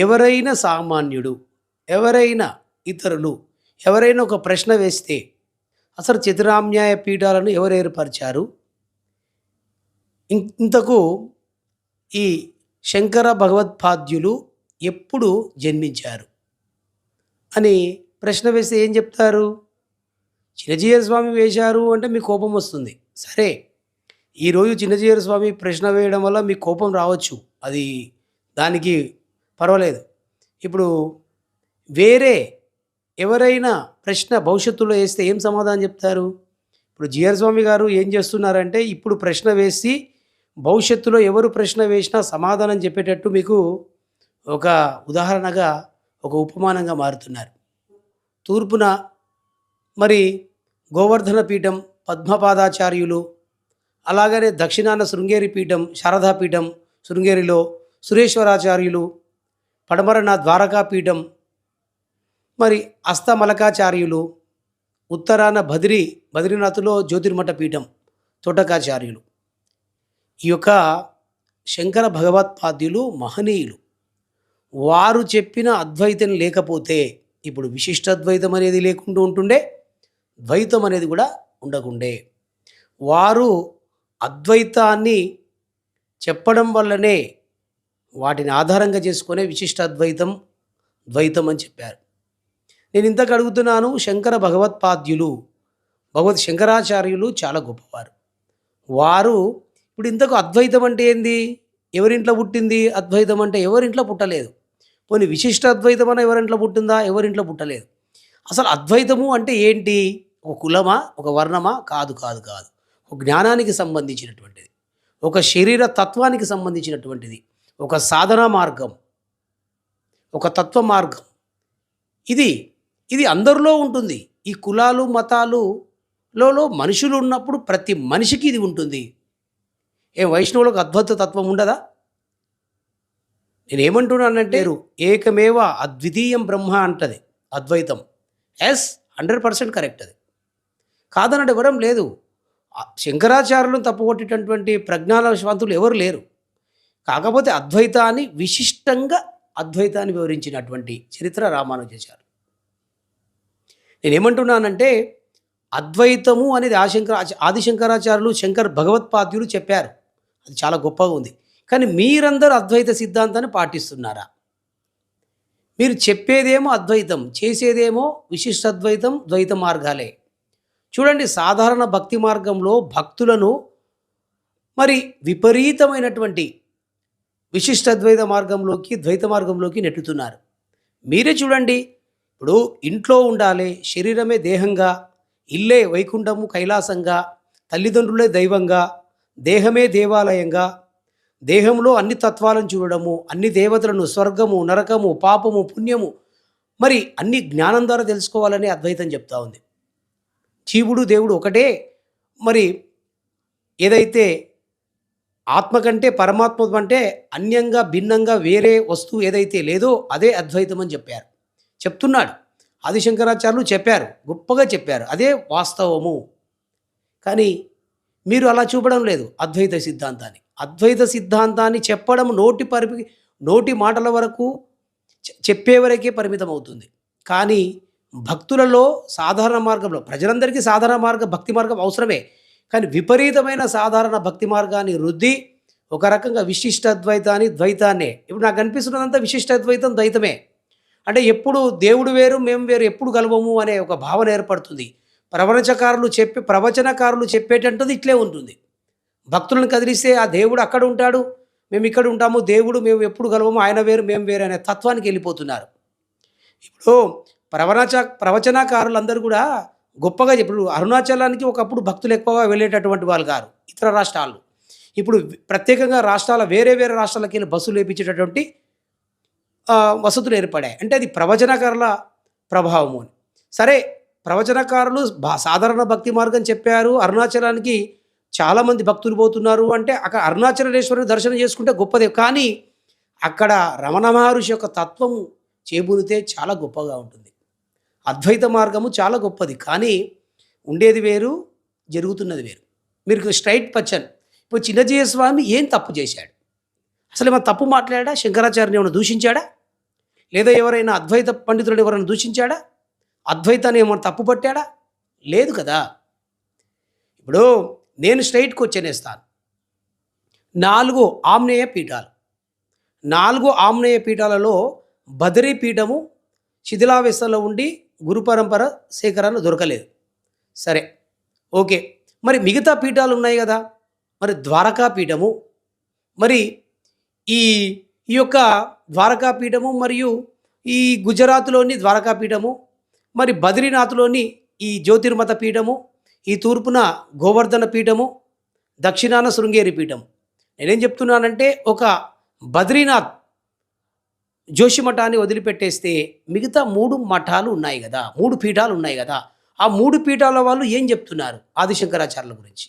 ఎవరైనా సామాన్యుడు, ఎవరైనా ఇతరులు, ఎవరైనా ఒక ప్రశ్న వేస్తే అసలు చతురామ్యాయ పీఠాలను ఎవరు ఏర్పరిచారు? ఇంతకు ఈ శంకర భగవత్పాద్యులు ఎప్పుడు జన్మించారు అని ప్రశ్న వేస్తే ఏం చెప్తారు? చిన్నజీయర స్వామి వేశారు అంటే మీకు కోపం వస్తుంది. సరే, ఈరోజు చిన్నజీయర స్వామి ప్రశ్న వేయడం వల్ల మీకు కోపం రావచ్చు, అది దానికి పర్వాలేదు. ఇప్పుడు వేరే ఎవరైనా ప్రశ్న భవిష్యత్తులో వేస్తే ఏం సమాధానం చెప్తారు? ఇప్పుడు జిఆర్ స్వామి గారు ఏం చేస్తున్నారంటే, ఇప్పుడు ప్రశ్న వేసి భవిష్యత్తులో ఎవరు ప్రశ్న వేసినా సమాధానం చెప్పేటట్టు మీకు ఒక ఉదాహరణగా, ఒక ఉపమానంగా మారుతున్నారు. తూర్పున మరి గోవర్ధన పీఠం పద్మపాదాచార్యులు, అలాగనే దక్షిణాన శృంగేరి పీఠం శారదాపీఠం శృంగేరిలో సురేశ్వరాచార్యులు, పడమరన ద్వారకాపీఠం మరి అస్తమలకాచార్యులు, ఉత్తరాన బద్రీనాథ్లో జ్యోతిర్మఠ పీఠం తోటకాచార్యులు. ఈ యొక్క శంకర భగవత్పాద్యులు మహనీయులు. వారు చెప్పిన అద్వైతం లేకపోతే ఇప్పుడు విశిష్టాద్వైతం అనేది లేకుండా ఉంటుండే, ద్వైతం అనేది కూడా ఉండకుండే. వారు అద్వైతాన్ని చెప్పడం వల్లనే వాటిని ఆధారంగా చేసుకునే విశిష్టాద్వైతం, ద్వైతం అని చెప్పారు. నేను ఇంతకు అడుగుతున్నాను, శంకర భగవత్పాద్యులు, శంకరాచార్యులు చాలా గొప్పవారు. వారు ఇప్పుడు ఇంతకు అద్వైతం అంటే ఏంది? ఎవరింట్లో పుట్టింది? అద్వైతం అంటే ఎవరింట్లో పుట్టలేదు. పోనీ విశిష్ట అద్వైతం అన్న ఎవరింట్లో పుట్టిందా? ఎవరింట్లో పుట్టలేదు. అసలు అద్వైతము అంటే ఏంటి? ఒక కులమా, ఒక వర్ణమా? కాదు కాదు కాదు ఒక జ్ఞానానికి సంబంధించినటువంటిది, ఒక శరీర తత్వానికి సంబంధించినటువంటిది, ఒక సాధనా మార్గం, ఒక తత్వ మార్గం. ఇది అందరిలో ఉంటుంది. ఈ కులాలు మతాలులో మనుషులు ఉన్నప్పుడు ప్రతి మనిషికి ఇది ఉంటుంది. వైష్ణవులకు అద్వైత తత్వం ఉండదా? నేనేమంటున్నానంటే, ఏకమేవ అద్వితీయం బ్రహ్మ అంటది అద్వైతం. 100% కరెక్ట్. అది కాదనంటే ఎవరం లేదు. శంకరాచార్యులను తప్పుకొట్టేటటువంటి ప్రజ్ఞానవంతులు ఎవరు లేరు. కాకపోతే అద్వైతాన్ని విశిష్టంగా అద్వైతాన్ని వివరించినటువంటి చరిత్ర రామానుజాచార్యులు. నేనేమంటున్నానంటే, అద్వైతము అనేది ఆదిశంకరాచార్యులు, శంకర్ భగవత్పాద్యులు చెప్పారు. అది చాలా గొప్పగా ఉంది. కానీ మీరందరూ అద్వైత సిద్ధాంతాన్ని పాటిస్తున్నారా? మీరు చెప్పేదేమో అద్వైతం, చేసేదేమో విశిష్టాద్వైతం, ద్వైత మార్గాలే. చూడండి, సాధారణ భక్తి మార్గంలో భక్తులను మరి విపరీతమైనటువంటి విశిష్టాద్వైత మార్గంలోకి, ద్వైత మార్గంలోకి నెట్టుతున్నారు. మీరే చూడండి, ఇప్పుడు ఇంట్లో ఉండాలి, శరీరమే దేహంగా, ఇల్లే వైకుంఠము కైలాసంగా, తల్లిదండ్రులే దైవంగా, దేహమే దేవాలయంగా, దేహంలో అన్ని తత్వాలను చూడడము, అన్ని దేవతలను, స్వర్గము, నరకము, పాపము, పుణ్యము, మరి అన్ని జ్ఞానం ద్వారా తెలుసుకోవాలని అద్వైతం చెప్తా ఉంది. జీవుడు దేవుడు ఒకటే. మరి ఏదైతే ఆత్మ కంటే పరమాత్మ అంటే అన్యంగా, భిన్నంగా వేరే వస్తువు ఏదైతే లేదో అదే అద్వైతం అని చెప్తున్నాడు. ఆదిశంకరాచార్యులు చెప్పారు, గొప్పగా చెప్పారు, అదే వాస్తవము. కానీ మీరు అలా చూపడం లేదు. అద్వైత సిద్ధాంతాన్ని చెప్పడం నోటి మాటల వరకు, చెప్పే వరకే పరిమితం అవుతుంది. కానీ భక్తులలో సాధారణ మార్గంలో, ప్రజలందరికీ సాధారణ భక్తి మార్గం అవసరమే. కానీ విపరీతమైన సాధారణ భక్తి మార్గాన్ని రుద్ది ఒక రకంగా విశిష్టాద్వైతాన్ని, ద్వైతాన్నే, ఇప్పుడు నాకు అనిపిస్తున్నదంతా విశిష్టాద్వైతం, ద్వైతమే. అంటే ఎప్పుడు దేవుడు వేరు, మేము వేరు, ఎప్పుడు కలవము అనే ఒక భావన ఏర్పడుతుంది. ప్రవచనకారులు చెప్పేటంటది ఇట్లే ఉంటుంది. భక్తులను కదిలిస్తే ఆ దేవుడు అక్కడ ఉంటాడు, మేము ఇక్కడ ఉంటాము, దేవుడు మేము ఎప్పుడు కలవము, ఆయన వేరు, మేము వేరు అనే తత్వానికి వెళ్ళిపోతున్నారు. ఇప్పుడు ప్రవచనకారులందరూ కూడా గొప్పగా ఇప్పుడు అరుణాచలానికి ఒకప్పుడు భక్తులు ఎక్కువగా వెళ్ళేటటువంటి వాళ్ళు గారు, ఇతర రాష్ట్రాలు. ఇప్పుడు ప్రత్యేకంగా వేరే రాష్ట్రాలకి వెళ్ళి బస్సులు వేయించేటటువంటి వసతులు ఏర్పడాయి. అంటే అది ప్రవచనకారుల ప్రభావము అని. సరే, ప్రవచనకారులు సాధారణ భక్తి మార్గం చెప్పారు, అరుణాచలానికి చాలామంది భక్తులు పోతున్నారు అంటే అక్కడ అరుణాచలేశ్వరుని దర్శనం చేసుకుంటే గొప్పదే. కానీ అక్కడ రమణ మహర్షి యొక్క తత్వము చేబూనితే చాలా గొప్పగా ఉంటుంది. అద్వైత మార్గము చాలా గొప్పది. కానీ ఉండేది వేరు, జరుగుతున్నది వేరు. మీరు స్ట్రైట్ పచ్చన్. ఇప్పుడు చిన్నజీయ స్వామి ఏం తప్పు చేశాడు? అసలు ఏమైనా తప్పు మాట్లాడా? శంకరాచార్యుని ఏమైనా దూషించాడా? లేదా ఎవరైనా అద్వైత పండితులను ఎవరైనా దూషించాడా? అద్వైతాన్ని ఏమైనా తప్పుపట్టాడా? లేదు కదా. ఇప్పుడు నేను స్ట్రైట్ క్వశ్చన్ వేస్తాను. 4 ఆమ్నేయ పీఠాలు. 4 ఆమ్నేయ పీఠాలలో బదరీ పీఠము శిథిలావస్థలో ఉండి గురు పరంపర సేకరణ దొరకలేదు. సరే, ఓకే. మరి మిగతా పీఠాలు ఉన్నాయి కదా. మరి ద్వారకా పీఠము, మరి ఈ ఈ యొక్క ద్వారకా పీఠము, మరియు ఈ గుజరాత్లోని ద్వారకా పీఠము, మరి బద్రీనాథ్లోని ఈ జ్యోతిర్మత పీఠము, ఈ తూర్పున గోవర్ధన పీఠము, దక్షిణాన శృంగేరి పీఠం. నేనేం చెప్తున్నానంటే, ఒక బద్రీనాథ్ జోషి మఠాన్ని వదిలిపెట్టేస్తే మిగతా 3 మఠాలు ఉన్నాయి కదా, 3 పీఠాలు ఉన్నాయి కదా. ఆ 3 పీఠాల వాళ్ళు ఏం చెప్తున్నారు ఆదిశంకరాచార్యుల గురించి?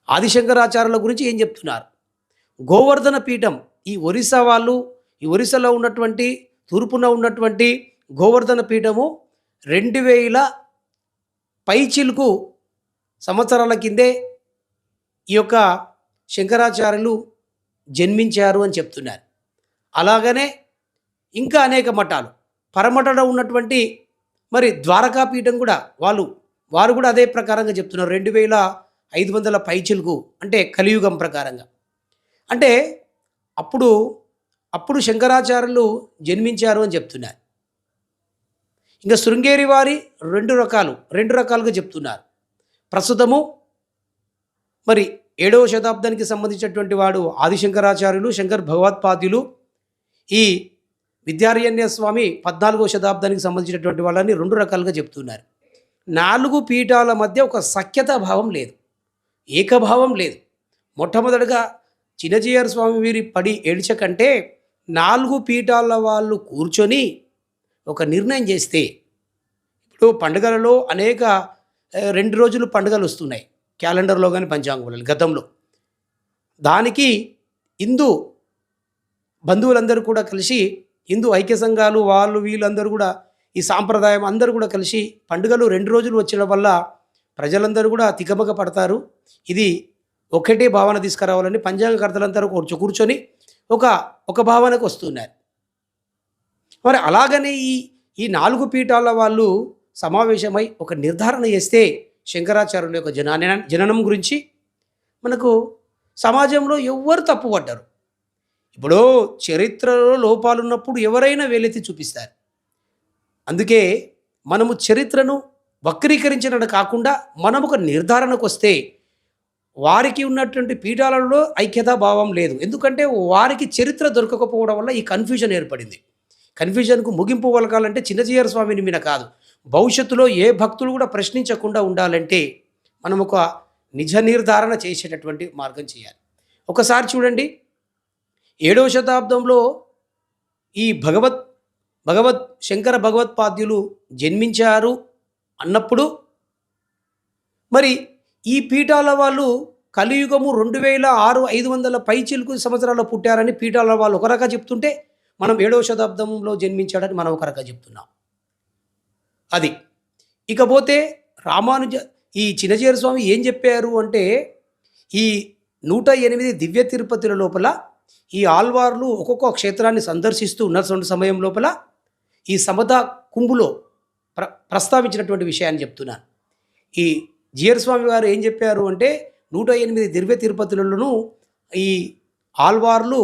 ఆదిశంకరాచార్యుల గురించి ఏం చెప్తున్నారు? గోవర్ధన పీఠం, ఈ ఒరిస్సా వాళ్ళు, ఈ ఒరిస్సాలో ఉన్నటువంటి తూర్పున ఉన్నటువంటి గోవర్ధన పీఠము 2000 పైచిలుకు సంవత్సరాల కిందే ఈ యొక్క శంకరాచార్యులు జన్మించారు అని చెప్తున్నారు. అలాగనే ఇంకా అనేక మఠాలు, పరమటలో ఉన్నటువంటి మరి ద్వారకా పీఠం కూడా వారు కూడా అదే ప్రకారంగా చెప్తున్నారు. 2500 పైచిలుకు, అంటే కలియుగం ప్రకారంగా. అంటే అప్పుడు శంకరాచార్యులు జన్మించారు అని చెప్తున్నారు. ఇంకా శృంగేరి వారి రెండు రకాలుగా చెప్తున్నారు. ప్రస్తుతము మరి 7వ శతాబ్దానికి సంబంధించినటువంటి వాడు ఆదిశంకరాచార్యులు, శంకర్ భగవత్పాదులు. ఈ విద్యారణ్య స్వామి 14వ శతాబ్దానికి సంబంధించినటువంటి వాళ్ళని 2 రకాలుగా చెప్తున్నారు. 4 పీఠాల మధ్య ఒక సఖ్యతా భావం లేదు, ఏకభావం లేదు. మొట్టమొదటిగా చిన్నజీయర్ స్వామి వీరి పడి ఏడ్చకంటే 4 పీఠాల వాళ్ళు కూర్చొని ఒక నిర్ణయం చేస్తే, ఇప్పుడు పండుగలలో అనేక 2 రోజులు పండుగలు వస్తున్నాయి క్యాలెండర్లో కానీ పంచాంగంలో గతంలో. దానికి హిందూ బంధువులందరూ కూడా కలిసి, హిందూ ఐక్య సంఘాలు వీళ్ళందరూ కూడా, ఈ సాంప్రదాయం అందరూ కూడా కలిసి పండుగలు 2 రోజులు వచ్చడం వల్ల ప్రజలందరూ కూడా తికమక పడతారు. ఇది ఒకటే భావన తీసుకురావాలని పంచాంగకర్తలందరూ కూర్చొని ఒక భావనకు వస్తున్నారు. మరి అలాగనే ఈ 4 పీఠాల వాళ్ళు సమావేశమై ఒక నిర్ధారణ చేస్తే శంకరాచార్యుల యొక్క జననం గురించి మనకు సమాజంలో ఎవ్వరు తప్పుపడ్డారు. ఇప్పుడు చరిత్రలో లోపాలున్నప్పుడు ఎవరైనా వేలెత్తి చూపిస్తారు. అందుకే మనము చరిత్రను వక్రీకరించడం కాకుండా మనం ఒక నిర్ధారణకు వస్తే వారికి ఉన్నటువంటి పీఠాలలో ఐక్యతా భావం లేదు. ఎందుకంటే వారికి చరిత్ర దొరకకపోవడం వల్ల ఈ కన్ఫ్యూజన్ ఏర్పడింది. కన్ఫ్యూజన్కు ముగింపు పలకాలంటే చిన్నజీయర్ స్వామిని మీద కాదు, భవిష్యత్తులో ఏ భక్తులు కూడా ప్రశ్నించకుండా ఉండాలంటే మనం ఒక నిజ నిర్ధారణ చేసేటటువంటి మార్గం చేయాలి. ఒకసారి చూడండి, 7వ శతాబ్దంలో ఈ శంకర భగవత్పాద్యులు జన్మించారు అన్నప్పుడు మరి ఈ పీఠాల వాళ్ళు కలియుగము 2600-500 పైచిలుకు సంవత్సరాల్లో పుట్టారని పీఠాల వాళ్ళు ఒక రకంగా చెప్తుంటే, మనం 7వ శతాబ్దంలో జన్మించాడని మనం ఒక రకంగా చెప్తున్నాం. అది ఇకపోతే ఈ చిన్నజీయర్ స్వామి ఏం చెప్పారు అంటే, ఈ 108 దివ్య తిరుపతుల లోపల ఈ ఆల్వార్లు ఒక్కొక్క క్షేత్రాన్ని సందర్శిస్తూ ఉన్నటువంటి సమయం లోపల ఈ సమతా కుంభులో ప్రస్తావించినటువంటి విషయాన్ని చెప్తున్నాను. ఈ జీయర్ స్వామి గారు ఏం చెప్పారు అంటే, 108 దివ్య తిరుపతులను ఈ ఆల్వార్లు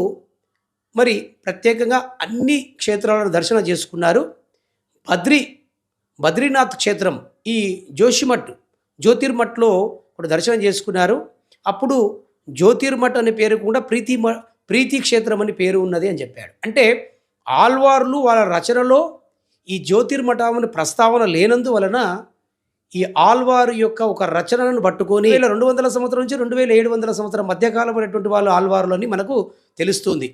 మరి ప్రత్యేకంగా అన్ని క్షేత్రాలను దర్శనం చేసుకున్నారు. బద్రీనాథ్ క్షేత్రం, ఈ జ్యోతిర్మఠ్లో కూడా దర్శనం చేసుకున్నారు. అప్పుడు జ్యోతిర్మఠ్ అనే పేరు కూడా ప్రీతి క్షేత్రం అని పేరు ఉన్నది అని చెప్పాడు. అంటే ఆల్వార్లు వాళ్ళ రచనలో ఈ జ్యోతిర్మఠం ప్రస్తావన లేనందువలన ఈ ఆల్వారు యొక్క ఒక రచనను పట్టుకొని 2200 సంవత్సరం నుంచి 2700 సంవత్సరం మధ్యకాలం అనేటువంటి వాళ్ళు ఆల్వార్లని మనకు తెలుస్తుంది.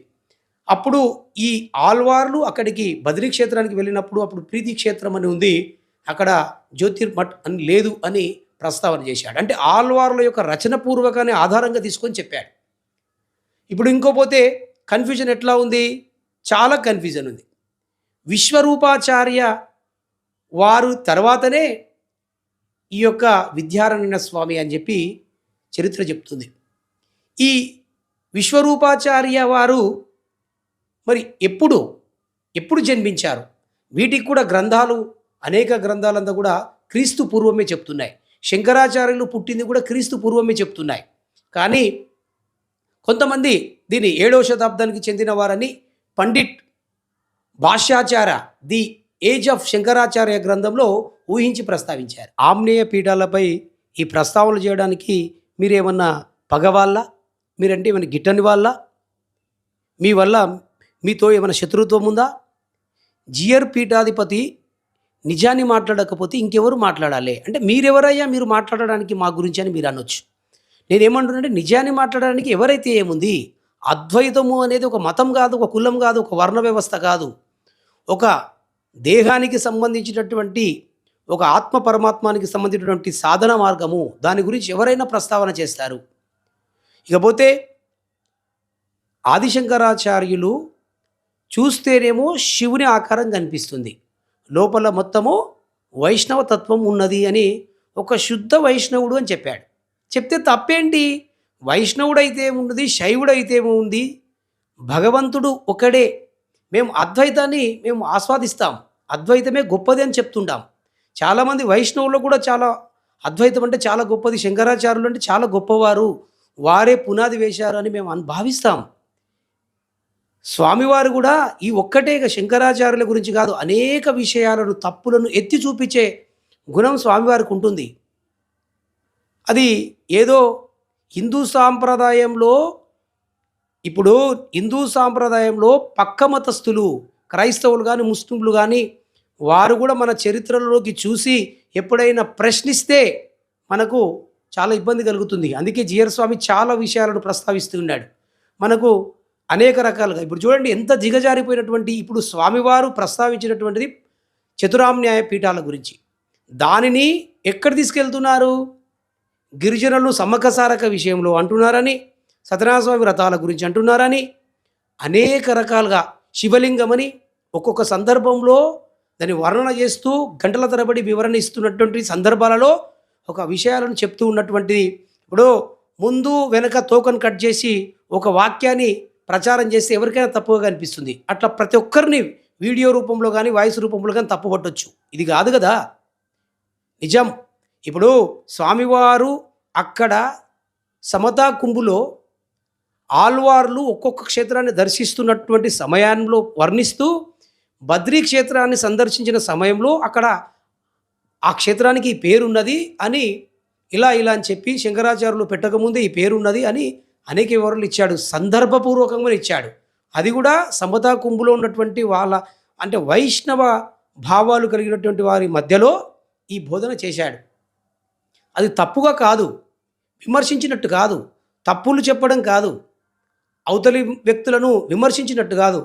అప్పుడు ఈ ఆల్వార్లు అక్కడికి బద్రీ క్షేత్రానికి వెళ్ళినప్పుడు అప్పుడు ప్రీతి క్షేత్రం అని ఉంది, అక్కడ జ్యోతిర్మఠ్ అని లేదు అని ప్రస్తావన చేశాడు. అంటే ఆల్వార్ల యొక్క రచన పూర్వకాన్ని ఆధారంగా తీసుకొని చెప్పాడు. ఇప్పుడు ఇంకోపోతే కన్ఫ్యూజన్ ఎట్లా ఉంది? చాలా కన్ఫ్యూజన్ ఉంది. విశ్వరూపాచార్య వారు తర్వాతనే ఈ యొక్క విద్యారణ్య స్వామి అని చెప్పి చరిత్ర చెప్తుంది. ఈ విశ్వరూపాచార్య వారు మరి ఎప్పుడు ఎప్పుడు జన్మించారు, వీటికి కూడా గ్రంథాలు, అనేక గ్రంథాలంతా కూడా క్రీస్తు పూర్వమే చెప్తున్నాయి. శంకరాచార్యులు పుట్టింది కూడా క్రీస్తు పూర్వమే చెప్తున్నాయి. కానీ కొంతమంది దీన్ని 7వ శతాబ్దానికి చెందిన వారని Pandit Bhashyacharya the age of Shankaracharya గ్రంథంలో ఊహించి ప్రస్తావించారు. ఆమ్నేయ పీఠాలపై ఈ ప్రస్తావనలు చేయడానికి మీరేమన్నా పగవాళ్ళ, మీరంటే ఏమైనా గిట్టని వాళ్ళ, మీ వల్ల మీతో ఏమైనా శత్రుత్వం ఉందా? జియర్ పీఠాధిపతి నిజాన్ని మాట్లాడకపోతే ఇంకెవరు మాట్లాడాలి? అంటే మీరెవరయ్యా మీరు మాట్లాడడానికి మా గురించి అని మీరు అనొచ్చు. నేనేమంటున్నానంటే నిజాన్ని మాట్లాడడానికి ఎవరైతే ఏముంది, అద్వైతము అనేది ఒక మతం కాదు, ఒక కులం కాదు, ఒక వర్ణ వ్యవస్థ కాదు, ఒక దేహానికి సంబంధించినటువంటి, ఒక ఆత్మ పరమాత్మానికి సంబంధించినటువంటి సాధన మార్గము. దాని గురించి ఎవరైనా ప్రస్తావన చేస్తారు. ఇకపోతే ఆదిశంకరాచార్యులు చూస్తేనేమో శివుని ఆకారం కనిపిస్తుంది, లోపల మొత్తము వైష్ణవ తత్వం ఉన్నది అని ఒక శుద్ధ వైష్ణవుడు అని చెప్పాడు. చెప్తే తప్పేంటి? వైష్ణవుడైతే ఏమున్నది, శైవుడైతే ఏముంది, భగవంతుడు ఒకడే. మేము అద్వైతాన్ని ఆస్వాదిస్తాం, అద్వైతమే గొప్పది అని చెప్తుంటాం. చాలామంది వైష్ణవుల్లో కూడా చాలా అద్వైతం అంటే చాలా గొప్పది, శంకరాచార్యులు అంటే చాలా గొప్పవారు, వారే పునాది వేశారు అని మేము భావిస్తాం. స్వామివారు కూడా ఈ ఒక్కటేగా శంకరాచార్యుల గురించి కాదు, అనేక విషయాలను, తప్పులను ఎత్తి చూపించే గుణం స్వామివారికి ఉంటుంది. అది ఏదో హిందూ సాంప్రదాయంలో, ఇప్పుడు హిందూ సాంప్రదాయంలో పక్క మతస్థులు, క్రైస్తవులు కానీ ముస్లింలు కానీ, వారు కూడా మన చరిత్రలోకి చూసి ఎప్పుడైనా ప్రశ్నిస్తే మనకు చాలా ఇబ్బంది కలుగుతుంది. అందుకే జియర్ స్వామి చాలా విషయాలను ప్రస్తావిస్తూ ఉన్నాడు. మనకు అనేక రకాలుగా ఇప్పుడు చూడండి ఎంత దిగజారిపోయినటువంటి, ఇప్పుడు స్వామివారు ప్రస్తావించినటువంటిది చతురామ్న్యాయ పీఠాల గురించి. దానిని ఎక్కడ తీసుకెళ్తున్నారు? గిరిజనులు సమ్మక్క సారక విషయంలో అంటున్నారని, సత్యనారాయణ వ్రతాల గురించి అంటున్నారని, అనేక రకాలుగా శివలింగమని ఒక్కొక్క సందర్భంలో దాన్ని వర్ణన చేస్తూ గంటల తరబడి వివరణ ఇస్తున్నటువంటి సందర్భాలలో ఒక విషయాలను చెప్తూ ఉన్నటువంటిది. ఇప్పుడు ముందు వెనక తోకను కట్ చేసి ఒక వాక్యాన్ని ప్రచారం చేస్తే ఎవరికైనా తప్పుగా అనిపిస్తుంది. అట్లా ప్రతి ఒక్కరిని వీడియో రూపంలో కానీ వాయిస్ రూపంలో కానీ తప్పు పట్టొచ్చు. ఇది కాదు కదా నిజం. ఇప్పుడు స్వామివారు అక్కడ సమతా కుంభులో ఆల్వార్లు ఒక్కొక్క క్షేత్రాన్ని దర్శిస్తున్నటువంటి సమయంలో వర్ణిస్తూ, బద్రీ క్షేత్రాన్ని సందర్శించిన సమయంలో అక్కడ ఆ క్షేత్రానికి ఈ పేరున్నది అని ఇలా అని చెప్పి శంకరాచార్యులు పెట్టకముందే ఈ పేరున్నది అని అనేక వివరాలు ఇచ్చాడు, సందర్భపూర్వకంగా ఇచ్చాడు. అది కూడా సమతా కుంభులో ఉన్నటువంటి వాళ్ళ అంటే వైష్ణవ భావాలు కలిగినటువంటి వారి మధ్యలో ఈ బోధన చేశాడు. అది తప్పుగా కాదు, విమర్శించినట్టు కాదు, తప్పులు చెప్పడం కాదు, అవతలి వ్యక్తులను విమర్శించినట్టు కాదు.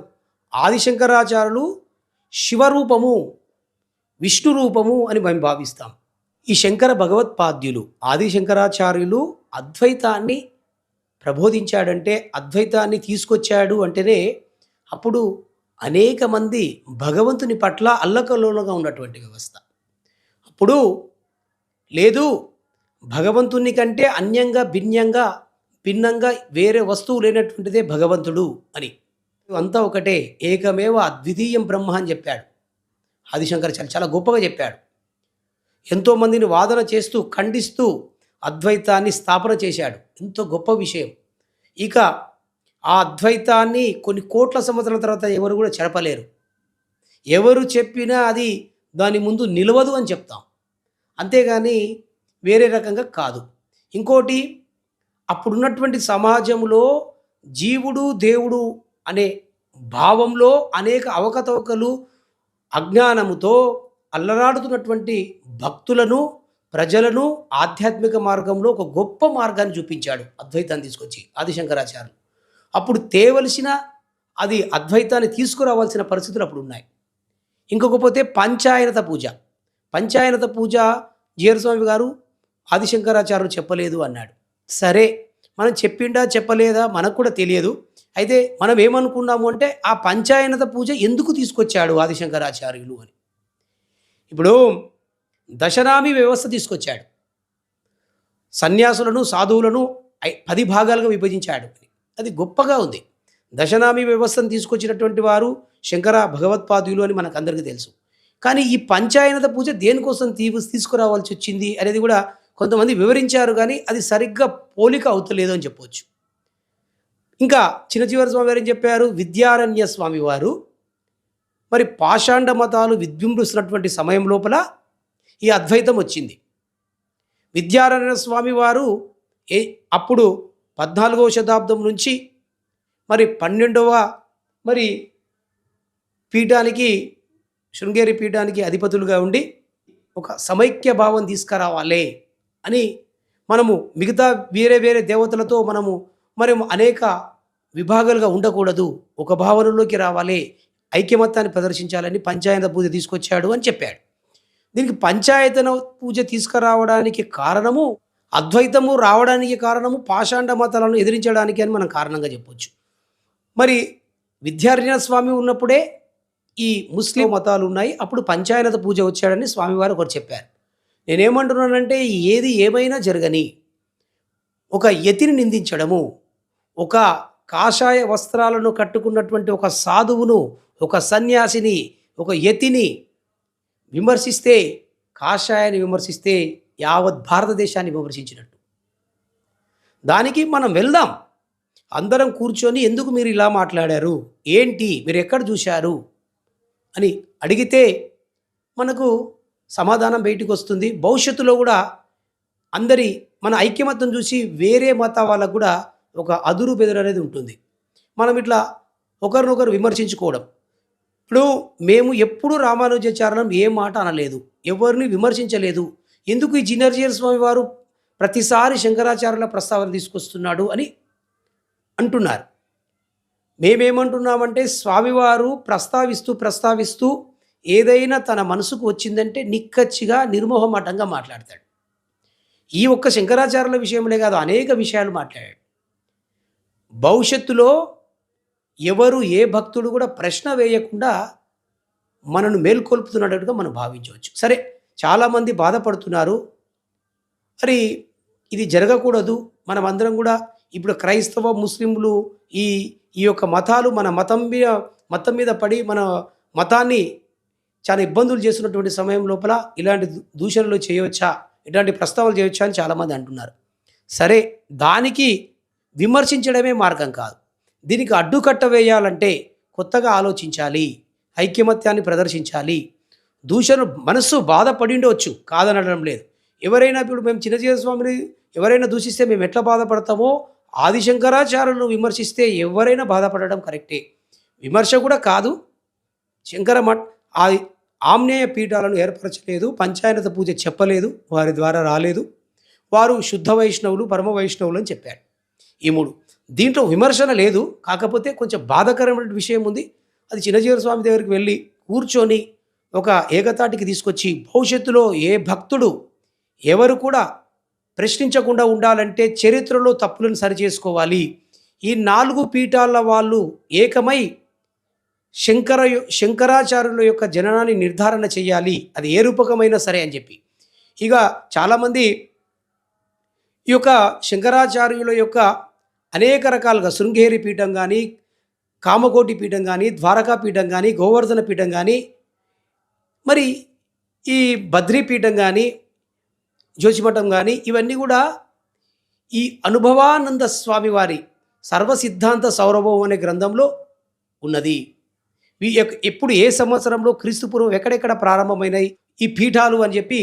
ఆదిశంకరాచార్యులు శివరూపము, విష్ణు రూపము అని మేము భావిస్తాం. ఈ శంకర భగవత్పాద్యులు ఆదిశంకరాచార్యులు అద్వైతాన్ని ప్రబోధించాడంటే, అద్వైతాన్ని తీసుకొచ్చాడు అంటేనే అప్పుడు అనేక మంది భగవంతుని పట్ల అల్లకల్లోలంగా ఉన్నటువంటి వ్యవస్థ. అప్పుడు లేదు, భగవంతుని కంటే అన్యంగా భిన్నంగా వేరే వస్తువు లేనటువంటిదే భగవంతుడు అని, అంతా ఒకటే, ఏకమేవ అద్వితీయం బ్రహ్మ అని చెప్పాడు ఆదిశంకరాచార్య. చాలా గొప్పగా చెప్పాడు. ఎంతోమందిని వాదన చేస్తూ ఖండిస్తూ అద్వైతాన్ని స్థాపన చేశాడు. ఎంతో గొప్ప విషయం. ఇక ఆ అద్వైతాన్ని కొన్ని కోట్ల సంవత్సరాల తర్వాత ఎవరు కూడా చెరపలేరు. ఎవరు చెప్పినా అది దాని ముందు నిలవదు అని చెప్తాం, అంతేగాని వేరే రకంగా కాదు. ఇంకోటి, అప్పుడున్నటువంటి సమాజంలో జీవుడు దేవుడు అనే భావంలో అనేక అవకతవకలు, అజ్ఞానముతో అల్లరాడుతున్నటువంటి భక్తులను, ప్రజలను ఆధ్యాత్మిక మార్గంలో ఒక గొప్ప మార్గాన్ని చూపించాడు అద్వైతాన్ని తీసుకొచ్చి ఆదిశంకరాచార్యులు. అప్పుడు తేవలసిన, అది అద్వైతాన్ని తీసుకురావాల్సిన పరిస్థితులు అప్పుడు ఉన్నాయి. ఇంకొకపోతే పంచాయనత పూజ జీరస్వామి గారు ఆదిశంకరాచార్యులు చెప్పలేదు అన్నాడు. సరే, మనం చెప్పిండా చెప్పలేదా మనకు కూడా తెలియదు. అయితే మనం ఏమనుకున్నాము అంటే ఆ పంచాయనత పూజ ఎందుకు తీసుకొచ్చాడు ఆదిశంకరాచార్యులు అని. ఇప్పుడు దశనామి వ్యవస్థ తీసుకొచ్చాడు, సన్యాసులను సాధువులను 10 భాగాలుగా విభజించాడు. అది గొప్పగా ఉంది. దశనామి వ్యవస్థను తీసుకొచ్చినటువంటి వారు శంకర భగవత్పాదులు అని మనకు అందరికీ తెలుసు. కానీ ఈ పంచాయనత పూజ దేనికోసం తీసుకురావాల్సి వచ్చింది అనేది కూడా కొంతమంది వివరించారు, కానీ అది సరిగ్గా పోలిక అవుతలేదు అని చెప్పవచ్చు. ఇంకా చిన్నజీవర స్వామి వారు ఏం చెప్పారు? విద్యారణ్య స్వామి వారు మరి పాషాండ మతాలు విజృంభిస్తున్నటువంటి సమయం లోపల ఈ అద్వైతం వచ్చింది. విద్యారణ్య స్వామి వారు అప్పుడు 14వ శతాబ్దం నుంచి మరి 12వ మరి పీఠానికి, శృంగేరి పీఠానికి అధిపతులుగా ఉండి ఒక సమైక్య భావం తీసుకురావాలి అని, మనము మిగతా వేరే వేరే దేవతలతో మరి అనేక విభాగాలుగా ఉండకూడదు, ఒక భావనలోకి రావాలి, ఐక్యమత్యాన్ని ప్రదర్శించాలని పంచాయత పూజ తీసుకొచ్చాడు అని చెప్పాడు. దీనికి పంచాయతన పూజ తీసుకురావడానికి కారణము, అద్వైతము రావడానికి కారణము పాషాండ మతాలను ఎదిరించడానికి అని మనం కారణంగా చెప్పొచ్చు. మరి విద్యారణ్య స్వామి ఉన్నప్పుడే ఈ ముస్లిం మతాలు ఉన్నాయి, అప్పుడు పంచాయత పూజ వచ్చాడని స్వామివారు ఒకరు చెప్పారు. నేనేమంటున్నానంటే, ఏది ఏమైనా జరగని, ఒక యతిని నిందించడము, ఒక కాషాయ వస్త్రాలను కట్టుకున్నటువంటి ఒక సాధువును, ఒక సన్యాసిని, ఒక యతిని విమర్శిస్తే, కాషాయాన్ని విమర్శిస్తే యావత్ భారతదేశాన్ని విమర్శించినట్టు. దానికి మనం వెళ్దాం, అందరం కూర్చొని ఎందుకు మీరు ఇలా మాట్లాడారు, ఏంటి, మీరు ఎక్కడ చూశారు అని అడిగితే మనకు సమాధానం బయటికి వస్తుంది. భవిష్యత్తులో కూడా మన ఐక్యమత్యం చూసి వేరే మత వాళ్ళకు కూడా ఒక అదురు బెదురు అనేది ఉంటుంది. మనం ఇట్లా ఒకరినొకరు విమర్శించుకోవడం. ఇప్పుడు మేము ఎప్పుడు రామానుజాచార్యులం ఏ మాట అనలేదు, ఎవరిని విమర్శించలేదు. ఎందుకు ఈ చిన్నజీయర్ స్వామి వారు ప్రతిసారి శంకరాచార్యుల ప్రస్తావన తీసుకొస్తున్నాడు అని అంటున్నారు. మేమేమంటున్నామంటే, స్వామివారు ప్రస్తావిస్తూ ఏదైనా తన మనసుకు వచ్చిందంటే నిక్కచ్చిగా నిర్మోహమాటంగా మాట్లాడతాడు. ఈ ఒక్క శంకరాచార్యుల విషయంలో కాదు, అనేక విషయాలు మాట్లాడాడు. భవిష్యత్తులో ఎవరు ఏ భక్తుడు కూడా ప్రశ్న వేయకుండా మనను మేల్కొల్పుతున్నట్టుగా మనం భావించవచ్చు. సరే, చాలామంది బాధపడుతున్నారు, మరి ఇది జరగకూడదు, మనమందరం కూడా ఇప్పుడు క్రైస్తవ ముస్లింలు ఈ యొక్క మతాలు మన మతం మీద పడి మన మతాన్ని చాలా ఇబ్బందులు చేస్తున్నటువంటి సమయం లోపల ఇలాంటి దూషణలు చేయవచ్చా, ఇలాంటి ప్రస్తావనలు చేయవచ్చా అని చాలామంది అంటున్నారు. సరే, దానికి విమర్శించడమే మార్గం కాదు. దీనికి అడ్డుకట్ట వేయాలంటే కొత్తగా ఆలోచించాలి, ఐక్యమత్యాన్ని ప్రదర్శించాలి. దూషణ మనస్సు బాధపడి ఉండవచ్చు, కాదనడం లేదు. ఎవరైనా ఇప్పుడు మేము చిన్నజీవ స్వామిని ఎవరైనా దూషిస్తే మేము ఎట్లా బాధపడతామో, ఆదిశంకరాచార్యులను విమర్శిస్తే ఎవరైనా బాధపడడం కరెక్టే. విమర్శ కూడా కాదు, ఆమ్నేయ పీఠాలను ఏర్పరచలేదు, పంచాయత పూజ చెప్పలేదు, వారి ద్వారా రాలేదు, వారు శుద్ధ వైష్ణవులు, పరమ వైష్ణవులు అని చెప్పారు. ఈ 3 దీంట్లో విమర్శన లేదు. కాకపోతే కొంచెం బాధాకరమైన విషయం ఉంది. అది చిన్నజీవ స్వామి దగ్గరికి వెళ్ళి కూర్చొని ఒక ఏకతాటికి తీసుకొచ్చి, భవిష్యత్తులో ఏ భక్తుడు ఎవరు కూడా ప్రశ్నించకుండా ఉండాలంటే చరిత్రలో తప్పులను సరిచేసుకోవాలి. ఈ 4 పీఠాల వాళ్ళు ఏకమై శంకరాచార్యుల యొక్క జననాన్ని నిర్ధారణ చేయాలి, అది ఏ రూపకమైనా సరే అని చెప్పి. ఇక చాలామంది ఈ యొక్క శంకరాచార్యుల యొక్క అనేక రకాలుగా శృంగేరి పీఠం కానీ, కామకోటి పీఠం కానీ, ద్వారకా పీఠం కానీ, గోవర్ధన పీఠం కానీ, మరి ఈ బద్రీ పీఠం కానీ, జోచిమఠం కానీ, ఇవన్నీ కూడా ఈ అనుభవానంద స్వామి వారి సర్వసిద్ధాంత సౌరభం అనే గ్రంథంలో ఉన్నది. ఎప్పుడు ఏ సంవత్సరంలో క్రీస్తుపూర్వం ఎక్కడెక్కడ ప్రారంభమైనాయి ఈ పీఠాలు అని చెప్పి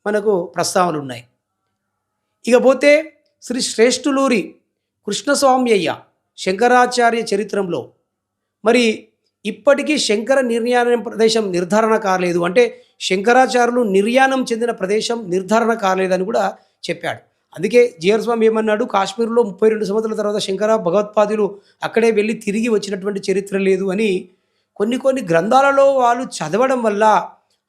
మనకు ప్రస్తావనలు ఉన్నాయి. ఇకపోతే శ్రీ శ్రేష్ఠులూరి కృష్ణస్వామ్యయ్య శంకరాచార్య చరిత్రంలో మరి ఇప్పటికీ శంకర నిర్యాణం ప్రదేశం నిర్ధారణ కాలేదు, అంటే శంకరాచార్యులు నిర్యాణం చెందిన ప్రదేశం నిర్ధారణ కాలేదని కూడా చెప్పాడు. అందుకే జీఆర్ స్వామి ఏమన్నాడు, కాశ్మీర్లో 32 సంవత్సరాల తర్వాత శంకర భగవత్పాదులు అక్కడే వెళ్ళి తిరిగి వచ్చినటువంటి చరిత్ర లేదు అని కొన్ని గ్రంథాలలో వాళ్ళు చదవడం వల్ల,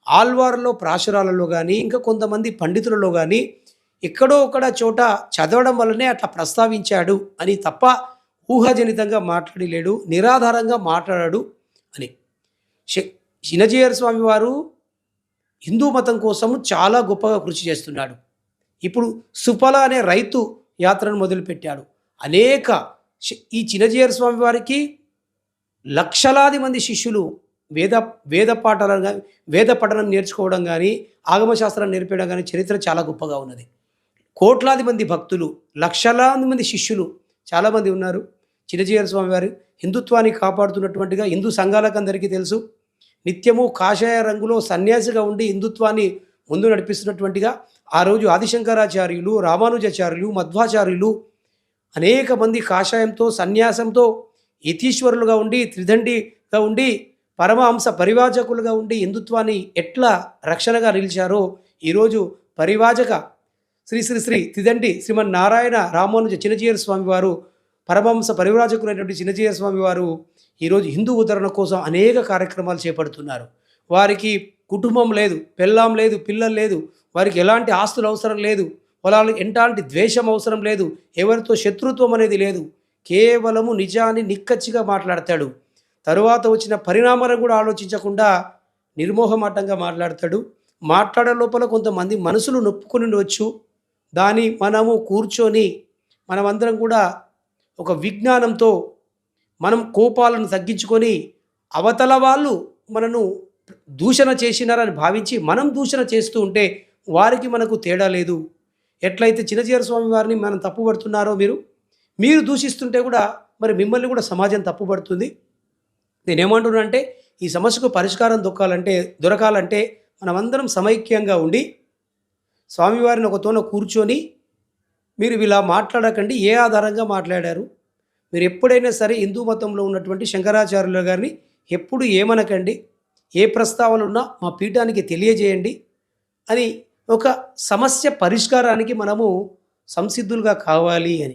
ఆల్వార్లో ప్రాశురాలలో కానీ, ఇంకా కొంతమంది పండితులలో కానీ ఎక్కడో ఒకడ చోట చదవడం వల్లనే అట్లా ప్రస్తావించాడు అని తప్ప ఊహాజనితంగా మాట్లాడలేడు, నిరాధారంగా మాట్లాడాడు అని. చిన్నజీయర్ స్వామి వారు హిందూ మతం కోసం చాలా గొప్పగా కృషి చేస్తున్నాడు. ఇప్పుడు సుఫల అనే రైతు యాత్రను మొదలుపెట్టాడు. ఈ చిన్నజీయర్ స్వామి వారికి లక్షలాది మంది శిష్యులు వేద వేద పాఠాలను గాని, వేద పఠనం నేర్చుకోవడం గానీ, ఆగమశాస్త్రం నేర్పడం గానీ చరిత్ర చాలా గొప్పగా ఉన్నది. కోట్లాది మంది భక్తులు, లక్షలాది మంది శిష్యులు చాలామంది ఉన్నారు. చిన్నజీయర్ స్వామి వారు హిందుత్వాన్ని కాపాడుతున్నటువంటిగా హిందూ సంఘాలకందరికీ తెలుసు. నిత్యము కాషాయ రంగులో సన్యాసిగా ఉండి హిందుత్వాన్ని ముందు నడిపిస్తున్నటువంటిగా ఆ రోజు ఆదిశంకరాచార్యులు, రామానుజాచార్యులు, మధ్వాచార్యులు అనేక మంది కాషాయంతో, సన్యాసంతో యతీశ్వరులుగా ఉండి, త్రిదండిగా ఉండి, పరమహంస పరివాజకులుగా ఉండి హిందుత్వాన్ని ఎట్లా రక్షణగా నిలిచారో ఈరోజు పరివాజక శ్రీ శ్రీ శ్రీ త్రిదండి శ్రీమన్నారాయణ రామానుజ చిన్నజీయర్ స్వామి వారు, పరమహంస పరివ్రాజకులైనటువంటి చిన్నజీయర్ స్వామి వారు ఈరోజు హిందూ ఉద్ధరణ కోసం అనేక కార్యక్రమాలు చేపడుతున్నారు. వారికి కుటుంబం లేదు, పెళ్ళాం లేదు, పిల్లలు లేదు, వారికి ఎలాంటి ఆస్తులు అవసరం లేదు, వాళ్ళకి ఎలాంటి ద్వేషం అవసరం లేదు, ఎవరితో శత్రుత్వం అనేది లేదు. కేవలము నిజాన్ని నిక్కచ్చిగా మాట్లాడతాడు. తరువాత వచ్చిన పరిణామాలను కూడా ఆలోచించకుండా నిర్మోహమాటంగా మాట్లాడతాడు. మాట్లాడే లోపల కొంతమంది మనసులు నొప్పుకొని ఉండవచ్చు. దాన్ని మనము కూర్చొని మనమందరం కూడా ఒక విజ్ఞానంతో మనం కోపాలను తగ్గించుకొని అవతల వాళ్ళు మనను దూషణ చేసినారని భావించి మనం దూషణ చేస్తూ ఉంటే వారికి మనకు తేడా లేదు. ఎట్లయితే చిన్నజీయర్ స్వామి వారిని మనం తప్పుపడుతున్నారో మీరు దూషిస్తుంటే కూడా మరి మిమ్మల్ని కూడా సమాజం తప్పుపడుతుంది. నేనేమంటున్నానంటే ఈ సమస్యకు పరిష్కారం దొరకాలంటే మనమందరం సమైక్యంగా ఉండి స్వామివారిని ఒక తోన కూర్చొని మీరు ఇలా మాట్లాడకండి, ఏ ఆధారంగా మాట్లాడారు, మీరు ఎప్పుడైనా సరే హిందూ మతంలో ఉన్నటువంటి శంకరాచార్యుల గారిని ఎప్పుడు ఏమనకండి, ఏ ప్రస్తావన ఉన్నా మా పీఠానికి తెలియజేయండి అని ఒక సమస్య పరిష్కారానికి మనము సంసిద్ధులుగా కావాలి అని